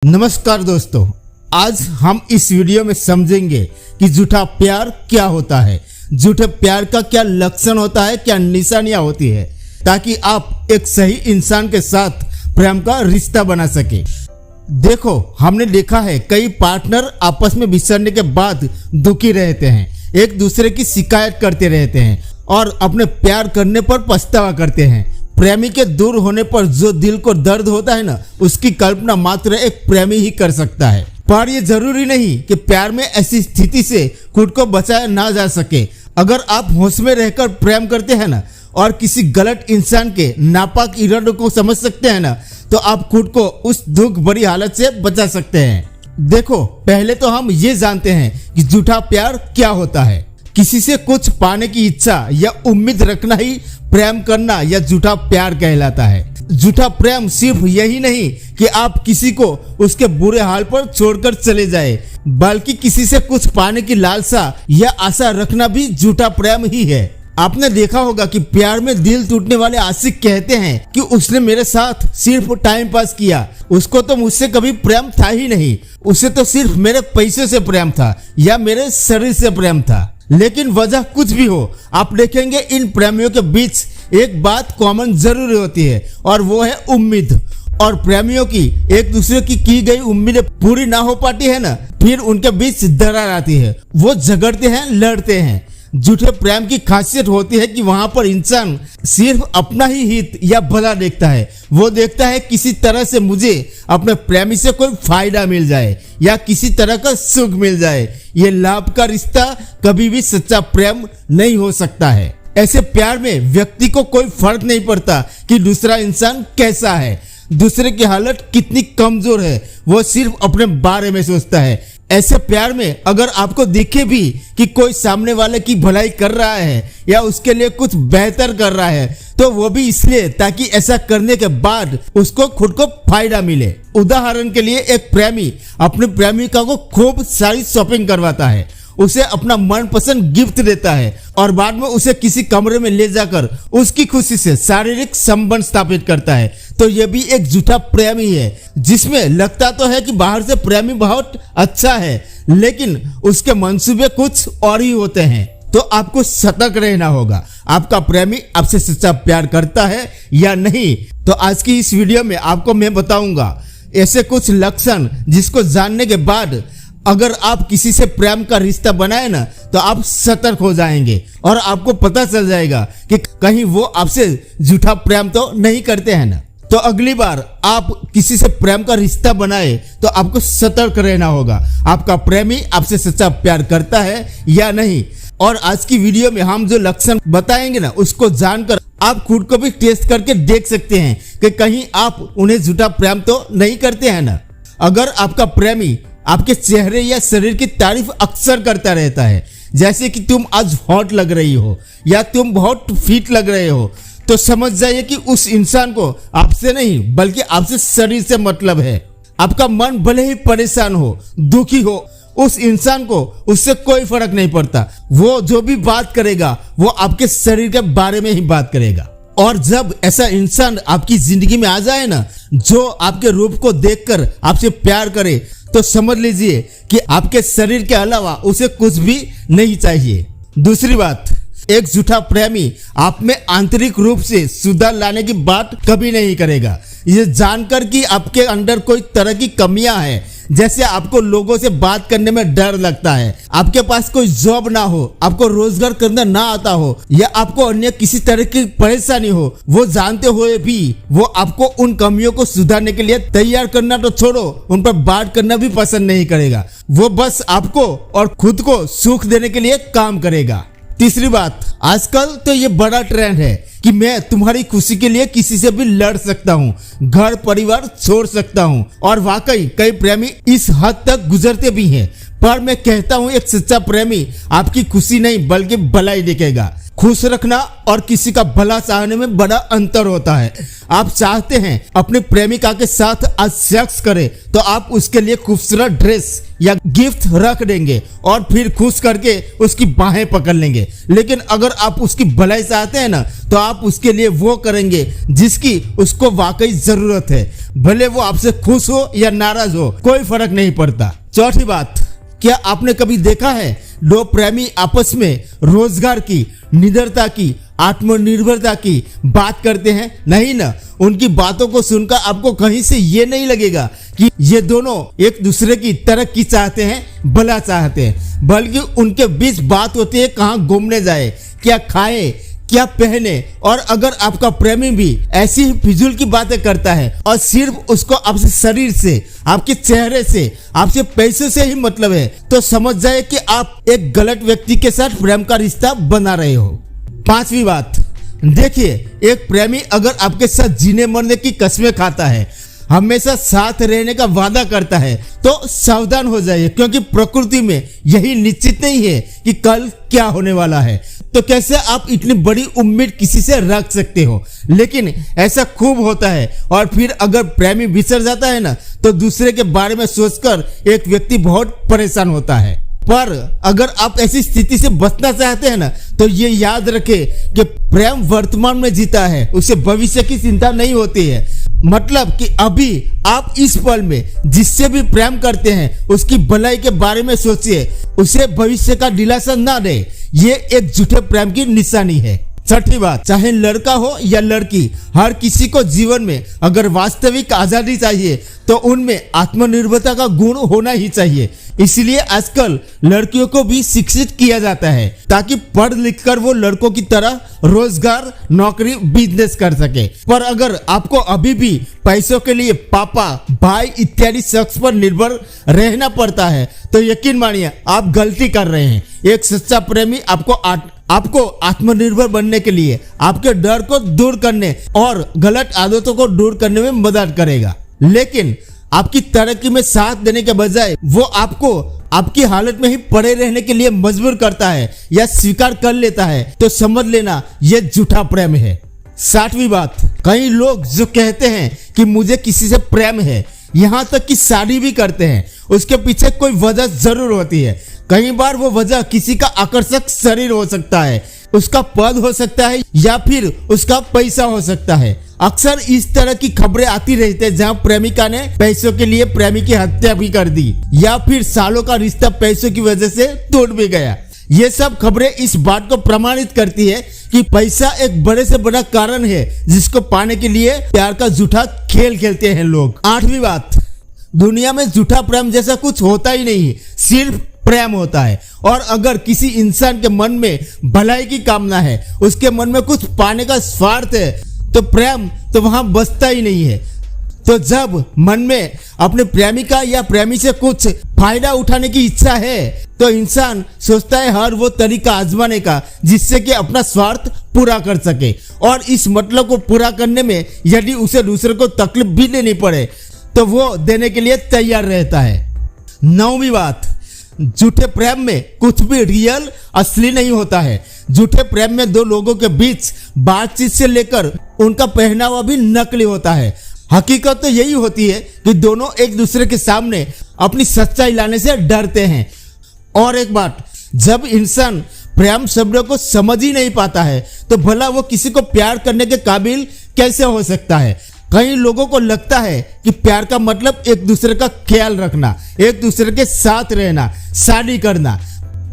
नमस्कार दोस्तों, आज हम इस वीडियो में समझेंगे कि झूठा प्यार क्या होता है, झूठे प्यार का क्या लक्षण होता है, क्या निशानियां होती है, ताकि आप एक सही इंसान के साथ प्रेम का रिश्ता बना सके। देखो, हमने देखा है कई पार्टनर आपस में बिछड़ने के बाद दुखी रहते हैं, एक दूसरे की शिकायत करते रहते हैं और अपने प्यार करने पर पछतावा करते हैं। प्रेमी के दूर होने पर जो दिल को दर्द होता है ना, उसकी कल्पना मात्र एक प्रेमी ही कर सकता है। पर ये जरूरी नहीं कि प्यार में ऐसी स्थिति से खुद को बचाया ना जा सके। अगर आप होश में रहकर प्रेम करते हैं ना और किसी गलत इंसान के नापाक इरादों को समझ सकते हैं ना, तो आप खुद को उस दुख भरी हालत से बचा सकते हैं। देखो, पहले तो हम ये जानते हैं कि झूठा प्यार क्या होता है। किसी से कुछ पाने की इच्छा या उम्मीद रखना ही प्रेम करना या झूठा प्यार कहलाता है। झूठा प्रेम सिर्फ यही नहीं कि आप किसी को उसके बुरे हाल पर छोड़कर चले जाए, बल्कि किसी से कुछ पाने की लालसा या आशा रखना भी झूठा प्रेम ही है। आपने देखा होगा कि प्यार में दिल टूटने वाले आशिक कहते हैं कि उसने मेरे साथ सिर्फ टाइम पास किया, उसको तो मुझसे कभी प्रेम था ही नहीं, उसे तो सिर्फ मेरे पैसे से प्रेम था या मेरे शरीर से प्रेम था। लेकिन वजह कुछ भी हो, आप देखेंगे इन प्रेमियों के बीच एक बात कॉमन जरूर होती है और वो है उम्मीद। और प्रेमियों की एक दूसरे की गई उम्मीदें पूरी ना हो पाती है ना, फिर उनके बीच दरार आती है, वो झगड़ते हैं, लड़ते हैं। झूठे प्रेम की खासियत होती है कि वहां पर इंसान सिर्फ अपना ही हित या भला देखता है। वो देखता है किसी तरह से मुझे अपने प्रेमी से कोई फायदा मिल जाए या किसी तरह का सुख मिल जाए। ये लाभ का रिश्ता कभी भी सच्चा प्रेम नहीं हो सकता है। ऐसे प्यार में व्यक्ति को कोई फर्क नहीं पड़ता कि दूसरा इंसान कैसा है, दूसरे की हालत कितनी कमजोर है, वो सिर्फ अपने बारे में सोचता है। ऐसे प्यार में अगर आपको दिखे भी कि कोई सामने वाले की भलाई कर रहा है या उसके लिए कुछ बेहतर कर रहा है, तो वो भी इसलिए ताकि ऐसा करने के बाद उसको खुद को फायदा मिले। उदाहरण के लिए, एक प्रेमी अपनी प्रेमिका को खूब सारी शॉपिंग करवाता है, उसे अपना मनपसंद गिफ्ट देता है और बाद में उसे किसी कमरे में ले जाकर उसकी खुशी से शारीरिक संबंध स्थापित करता है, तो यह भी एक झूठा प्रेम ही है। जिसमें लगता तो है कि बाहर से प्रेमी बहुत अच्छा है, लेकिन उसके मंसूबे कुछ और ही होते हैं। तो आपको सतर्क रहना होगा, आपका प्रेमी आपसे सच्चा प्यार करता है या नहीं। तो आज की इस वीडियो में आपको मैं बताऊंगा ऐसे कुछ लक्षण जिसको जानने के बाद अगर आप किसी से प्रेम का रिश्ता बनाए ना, तो आप सतर्क हो जाएंगे और आपको पता चल जाएगा कि कहीं वो आपसे झूठा प्रेम तो नहीं करते हैं ना। तो अगली बार आप किसी से प्रेम का रिश्ता बनाए तो आपको सतर्क रहना होगा, आपका प्रेमी आपसे सच्चा प्यार करता है या नहीं। और आज की वीडियो में हम जो लक्षण बताएंगे ना, उसको जानकर आप खुद को भी टेस्ट करके देख सकते हैं कि कहीं आप उन्हें झूठा प्रेम तो नहीं करते हैं ना। अगर आपका प्रेमी आपके चेहरे या शरीर की तारीफ अक्सर करता रहता है, जैसे कि तुम आज हॉट लग रही हो या तुम बहुत फिट लग रहे हो, तो समझ जाइए कि उस इंसान को आपसे नहीं बल्कि आपसे शरीर से मतलब है। आपका मन भले ही परेशान हो, दुखी हो, उस इंसान को उससे कोई फर्क नहीं पड़ता। वो जो भी बात करेगा वो आपके शरीर के बारे में ही बात करेगा। और जब ऐसा इंसान आपकी जिंदगी में आ जाए ना, जो आपके रूप को देखकर आपसे प्यार करे, तो समझ लीजिए कि आपके शरीर के अलावा उसे कुछ भी नहीं चाहिए। दूसरी बात, एक झूठा प्रेमी आप में आंतरिक रूप से सुधार लाने की बात कभी नहीं करेगा। ये जानकर कि आपके अंदर कोई तरह की कमियां हैं, जैसे आपको लोगों से बात करने में डर लगता है, आपके पास कोई जॉब ना हो, आपको रोजगार करना ना आता हो या आपको अन्य किसी तरह की परेशानी हो, वो जानते हुए भी वो आपको उन कमियों को सुधारने के लिए तैयार करना तो छोड़ो, उन पर बात करना भी पसंद नहीं करेगा। वो बस आपको और खुद को सुख देने के लिए काम करेगा। तीसरी बात, आजकल तो ये बड़ा ट्रेंड है कि मैं तुम्हारी खुशी के लिए किसी से भी लड़ सकता हूँ, घर परिवार छोड़ सकता हूँ, और वाकई कई प्रेमी इस हद तक गुजरते भी हैं। पर मैं कहता हूँ, एक सच्चा प्रेमी आपकी खुशी नहीं बल्कि भलाई देखेगा। खुश रखना और किसी का भला चाहने में बड़ा अंतर होता है। आप चाहते हैं अपनी प्रेमिका के साथ आज सेक्स करे तो आप उसके लिए खूबसूरत ड्रेस या गिफ्ट रख देंगे और फिर खुश करके उसकी बाहें पकड़ लेंगे। लेकिन अगर आप उसकी भलाई चाहते हैं ना तो आप उसके लिए वो करेंगे जिसकी उसको वाकई जरूरत है। भले वो आपसे खुश हो या नाराज हो, कोई फर्क नहीं पड़ता। चौथी बात, क्या आपने कभी देखा है दो प्रेमी आपस में रोजगार की, निडरता की, आत्मनिर्भरता की बात करते हैं? नहीं ना। उनकी बातों को सुनकर आपको कहीं से ये नहीं लगेगा कि ये दोनों एक दूसरे की तरक्की चाहते हैं, भला चाहते हैं, बल्कि उनके बीच बात होती है कहाँ घूमने जाए, क्या खाए, क्या पहने। और अगर आपका प्रेमी भी ऐसी ही फिजूल की बातें करता है और सिर्फ उसको आपसे शरीर से, आपके चेहरे से, आपसे पैसे से ही मतलब है, तो समझ जाए कि आप एक गलत व्यक्ति के साथ प्रेम का रिश्ता बना रहे हो। पांचवी बात, देखिए, एक प्रेमी अगर आपके साथ जीने मरने की कस्में खाता है, हमेशा साथ रहने का वादा करता है, तो सावधान हो जाइए, क्योंकि प्रकृति में यही निश्चित नहीं है कि कल क्या होने वाला है। तो कैसे आप इतनी बड़ी उम्मीद किसी से रख सकते हो? लेकिन ऐसा खूब होता है। और फिर अगर प्रेमी बिछड़ जाता है ना तो दूसरे के बारे में सोचकर एक व्यक्ति बहुत परेशान होता है। पर अगर आप ऐसी स्थिति से बचना चाहते हैं ना तो ये याद रखें कि प्रेम वर्तमान में जीता है, उसे भविष्य की चिंता नहीं होती है। मतलब कि अभी आप इस पल में जिससे भी प्रेम करते हैं उसकी भलाई के बारे में सोचिए, उसे भविष्य का दिलासा ना दे। ये एक झूठे प्रेम की निशानी है। छठी बात, चाहे लड़का हो या लड़की, हर किसी को जीवन में अगर वास्तविक आजादी चाहिए तो उनमें आत्मनिर्भरता का गुण होना ही चाहिए। इसलिए आजकल लड़कियों को भी शिक्षित किया जाता है ताकि पढ़ लिख कर वो लड़कों की तरह रोजगार, नौकरी, बिजनेस कर सके। पर अगर आपको अभी भी पैसों के लिए पापा, भाई इत्यादि शख्स पर निर्भर रहना पड़ता है तो यकीन मानिए आप गलती कर रहे हैं। एक सच्चा प्रेमी आपको आत्मनिर्भर बनने के लिए, आपके डर को दूर करने और गलत आदतों को दूर करने में मदद करेगा। लेकिन आपकी तरक्की में साथ देने के बजाय वो आपको आपकी हालत में ही पड़े रहने के लिए मजबूर करता है या स्वीकार कर लेता है, तो समझ लेना ये झूठा प्रेम है। सातवीं बात, कई लोग जो कहते हैं कि मुझे किसी से प्रेम है, यहाँ तक कि शादी भी करते हैं, उसके पीछे कोई वजह जरूर होती है। कई बार वो वजह किसी का आकर्षक शरीर हो सकता है, उसका पद हो सकता है या फिर उसका पैसा हो सकता है। अक्सर इस तरह की खबरें आती रहती है जहां प्रेमिका ने पैसों के लिए प्रेमी की हत्या भी कर दी या फिर सालों का रिश्ता पैसों की वजह से टूट भी गया। ये सब खबरें इस बात को प्रमाणित करती है कि पैसा एक बड़े से बड़ा कारण है जिसको पाने के लिए प्यार का झूठा खेल खेलते हैं लोग। आठवीं बात, दुनिया में झूठा प्रेम जैसा कुछ होता ही नहीं, सिर्फ प्रेम होता है। और अगर किसी इंसान के मन में भलाई की कामना है, उसके मन में कुछ पाने का स्वार्थ है, तो प्रेम तो वहां बसता ही नहीं है। तो जब मन में अपने प्रेमिका या प्रेमी से कुछ फायदा उठाने की इच्छा है तो इंसान सोचता है हर वो तरीका आजमाने का जिससे कि अपना स्वार्थ पूरा कर सके। और इस मतलब को पूरा करने में यदि उसे दूसरे को तकलीफ भी देनी पड़े तो वो देने के लिए तैयार रहता है। नौवीं बात, झूठे प्रेम में कुछ भी रियल, असली नहीं होता है। झूठे प्रेम में दो लोगों के बीच बातचीत से लेकर उनका पहनावा भी नकली होता है। हकीकत तो यही होती है कि दोनों एक दूसरे के सामने अपनी सच्चाई लाने से डरते हैं। और एक बात, जब इंसान प्रेम शब्दों को समझ ही नहीं पाता है तो भला वो किसी को प्यार करने के काबिल कैसे हो सकता है। कई लोगों को लगता है कि प्यार का मतलब एक दूसरे का ख्याल रखना, एक दूसरे के साथ रहना, शादी करना।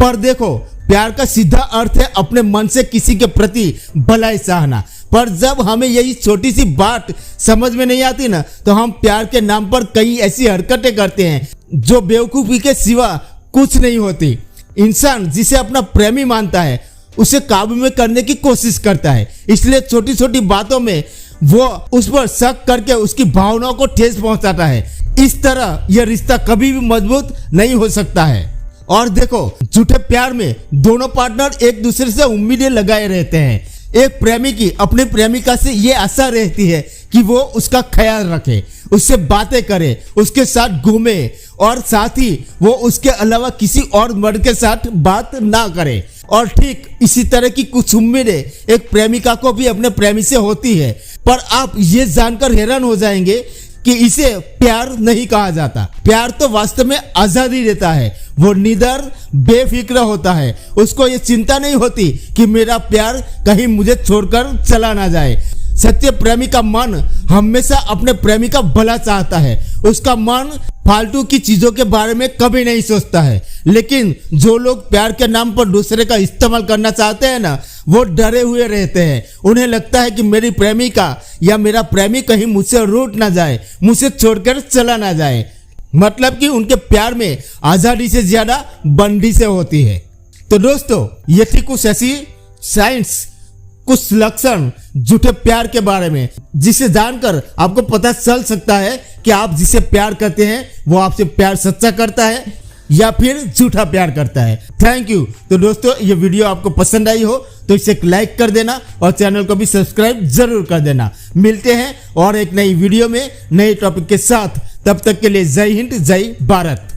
पर देखो, प्यार का सीधा अर्थ है अपने मन से किसी के प्रति भलाई चाहना। पर जब हमें यही छोटी सी बात समझ में नहीं आती ना तो हम प्यार के नाम पर कई ऐसी हरकतें करते हैं जो बेवकूफी के सिवा कुछ नहीं होती। इंसान जिसे अपना प्रेमी मानता है उसे काबू में करने की कोशिश करता है, इसलिए छोटी छोटी बातों में वो उस पर शक करके उसकी भावनाओं को ठेस पहुंचाता है। इस तरह यह रिश्ता कभी भी मजबूत नहीं हो सकता है। और देखो, झूठे प्यार में दोनों पार्टनर एक दूसरे से उम्मीदें लगाए रहते हैं। एक प्रेमी की अपनी प्रेमिका से ये आशा रहती है कि कि वो उसका ख्याल रखे, उससे बातें करे, उसके साथ घूमे और साथ ही वो उसके अलावा किसी और मर्द के साथ बात ना करे। और ठीक इसी तरह की कुछ उम्मीदें एक प्रेमिका को भी अपने प्रेमी से होती है, पर आप ये जानकर हैरान हो जाएंगे कि इसे प्यार नहीं कहा जाता। प्यार तो वास्तव में आजादी देता है। वो निडर बेफिक्र होता है, उसको ये चिंता नहीं होती कि मेरा प्यार कहीं मुझे छोड़कर चला ना जाए। सच्चे प्रेमी का मन हमेशा अपने प्रेमी का भला चाहता है, उसका मन फालतू की चीजों के बारे में कभी नहीं सोचता है। लेकिन जो लोग प्यार के नाम पर दूसरे का इस्तेमाल करना चाहते हैं ना, वो डरे हुए रहते हैं। उन्हें लगता है कि मेरी प्रेमिका या मेरा प्रेमी कहीं मुझसे रूठ ना जाए, मुझसे छोड़कर चला ना जाए। मतलब कि उनके प्यार में आजादी से ज्यादा बंदी से होती है। तो दोस्तों, ये थी कुछ ऐसी साइंस, कुछ लक्षण झूठे प्यार के बारे में, जिसे जानकर आपको पता चल सकता है कि आप जिसे प्यार करते हैं वो आपसे प्यार सच्चा करता है या फिर झूठा प्यार करता है। Thank you. तो दोस्तों, ये वीडियो आपको पसंद आई हो तो इसे लाइक कर देना और चैनल को भी सब्सक्राइब जरूर कर देना। मिलते हैं और एक नई वीडियो में नए टॉपिक के साथ। तब तक के लिए जय हिंद, जय भारत।